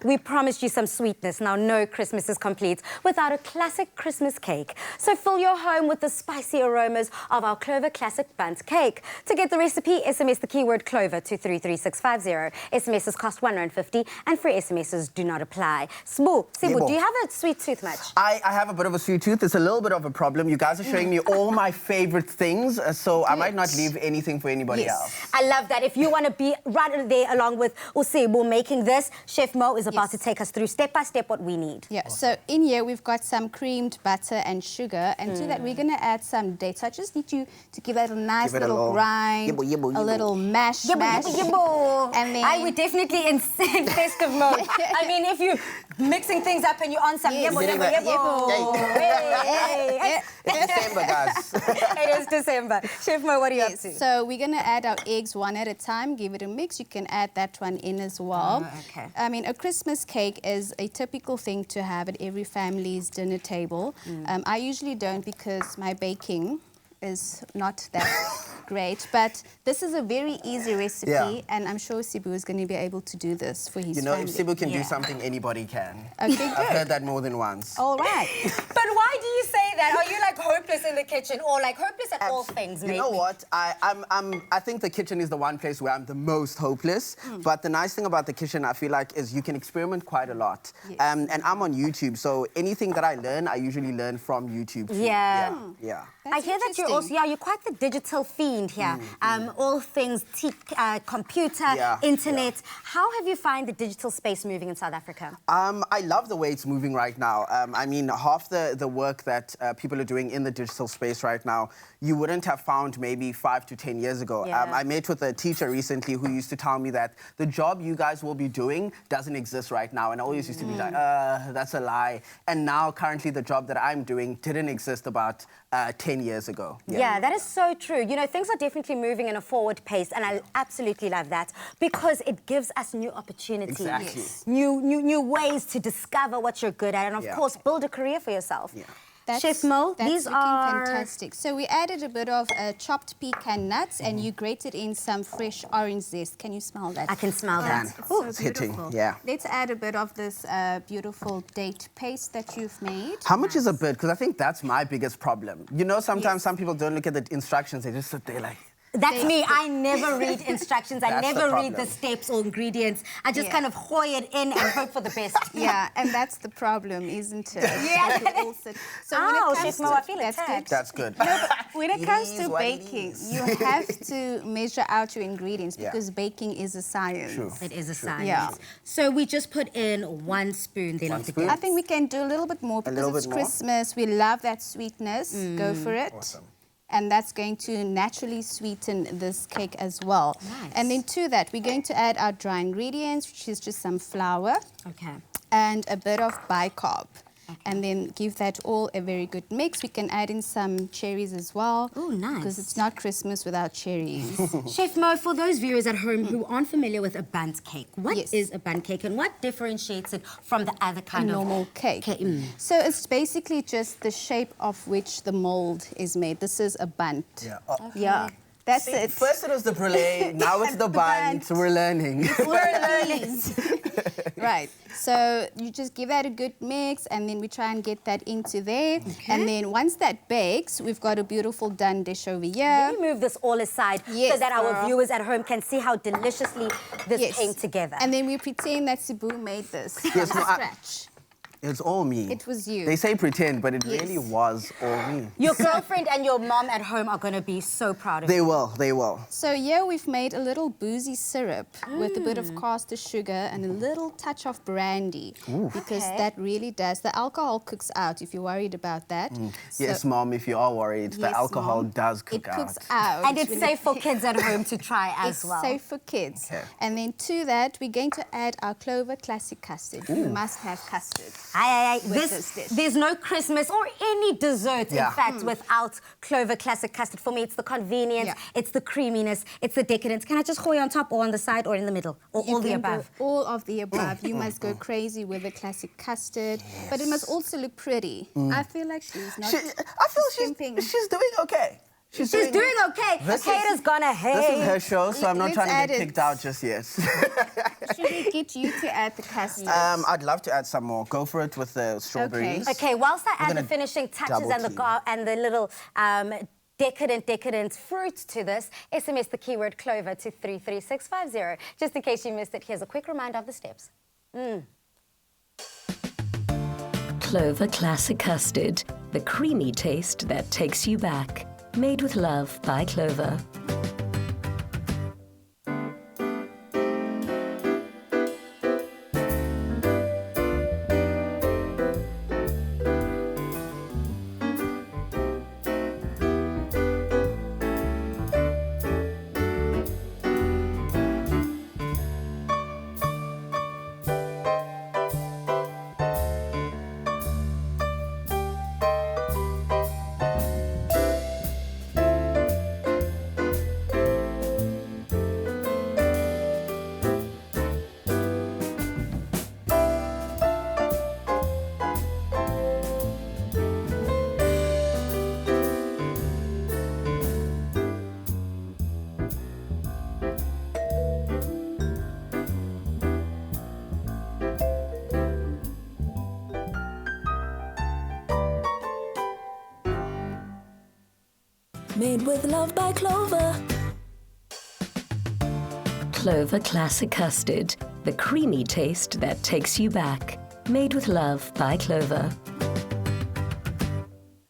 we promised you some sweetness. Now, no Christmas is complete without a classic Christmas cake. So fill your home with the spicy aromas of our Clover Classic Bundt cake. To get the recipe, SMS the keyword Clover to 33650. SMSs cost R1.50 and free SMSs do not apply. Sibu, do you have a sweet tooth much? I have a bit of a sweet tooth. It's a little bit of a problem. You guys are showing me all my favorite things, so I might not leave anything for anybody else. I love that. If you want to be right there along with Usibu making this, Chef Mo is about to take us through step by step what we need. Yeah, so in here we've got some creamed butter and sugar, and to that we're going to add some dates. So I just need you to give it a nice little grind, a little mash. And then we're definitely in festive mode. I mean, if you're mixing things up and you're on some It's December, guys. It is December. Chef Mo, what are you up to? So we're going to add our eggs one at a time, give it a mix. You can add that one in as well. Okay. I mean, a Christmas cake is a typical thing to have at every family's dinner table. I usually don't because my baking is not that great, but this is a very easy recipe, and I'm sure Sibu is going to be able to do this for his family. If Sibu can do something, anybody can. Okay, good. I've heard that more than once. All right. But why do you say that? Are you like hopeless in the kitchen or like hopeless at all things? You know what? I think the kitchen is the one place where I'm the most hopeless. But the nice thing about the kitchen, I feel like, is you can experiment quite a lot. Yes. And I'm on YouTube, so anything that I learn, I usually learn from YouTube. Yeah. That's I hear that you're also, you're quite the digital fiend here. All things computer, internet. How have you found the digital space moving in South Africa? I love the way it's moving right now. I mean, half the work that people are doing in the digital space right now, you wouldn't have found maybe 5 to 10 years ago. I met with a teacher recently who used to tell me that the job you guys will be doing doesn't exist right now. And I always used to be like, that's a lie. And now, currently, the job that I'm doing didn't exist about 10 years ago. Yeah, that is so true. You know, things are definitely moving in a forward pace, and I absolutely love that because it gives us new opportunities, new ways to discover what you're good at, and of course, build a career for yourself. Chef Mo, these are fantastic. So we added a bit of chopped pecan nuts, and you grated in some fresh orange zest. Can you smell that? I can smell that. Oh, it's beautiful. hitting, Let's add a bit of this beautiful date paste that you've made. How much is a bit? Because I think that's my biggest problem. You know, sometimes some people don't look at the instructions, they just sit there like... That's me. I never read instructions. I never read the steps or ingredients. I just kind of hoy it in and hope for the best. Yeah, and that's the problem, isn't it? So Chef Mo, I feel attacked. That's good. No, but when it comes to baking, you have to measure out your ingredients because baking is a science. True. It is a science. Yeah. So we just put in 1 spoon then of the goods. I think we can do a little bit more because it's Christmas. We love that sweetness. Go for it. Awesome. And that's going to naturally sweeten this cake as well. Nice. And then to that, we're going to add our dry ingredients, which is just some flour and a bit of bicarb. And then give that all a very good mix. We can add in some cherries as well. Oh, nice. Because it's not Christmas without cherries. Chef Mo, for those viewers at home who aren't familiar with a Bundt cake, what is a Bundt cake and what differentiates it from the other kind of normal cake? So it's basically just the shape of which the mold is made. This is a Bundt. Yeah. That's it. First it was the brulee, now it's the Bundt. We're learning. We're learning. Right. So you just give that a good mix, and then we try and get that into there. And then once that bakes, we've got a beautiful done dish over here. Let me move this all aside so that our viewers at home can see how deliciously this came together. And then we pretend that Sibu made this from scratch. It's all me. It was you. They say pretend, but it really was all me. Your girlfriend and your mom at home are going to be so proud of you. They will. So here we've made a little boozy syrup with a bit of caster sugar and a little touch of brandy. Because that really does. The alcohol cooks out if you're worried about that. So, yes, Mom, if you are worried, the alcohol does cook out. It cooks out. And it's safe for kids at home to try as well. It's safe for kids. And then to that, we're going to add our Clover Classic Custard. You must have custard. There's no Christmas or any dessert, in fact, without Clover Classic Custard. For me, it's the convenience, it's the creaminess, it's the decadence. Can I just hoy on top or on the side or in the middle? Or all the above? All of the above. You must go crazy with the classic custard. But it must also look pretty. I feel like she's not she's doing okay. She's doing okay. Haters gonna hate. This is her show, so I'm not Let's trying to add get it. kicked out just yet. Should we get you to add the custard? I'd love to add some more. Go for it with the strawberries. Okay, whilst I add the gonna finishing touches double and the little decadent fruit to this, SMS the keyword Clover to 33650. Just in case you missed it, here's a quick reminder of the steps. Clover Classic Custard, the creamy taste that takes you back. Made with love by Clover. Made with love by Clover. Clover Classic Custard, the creamy taste that takes you back. Made with love by Clover.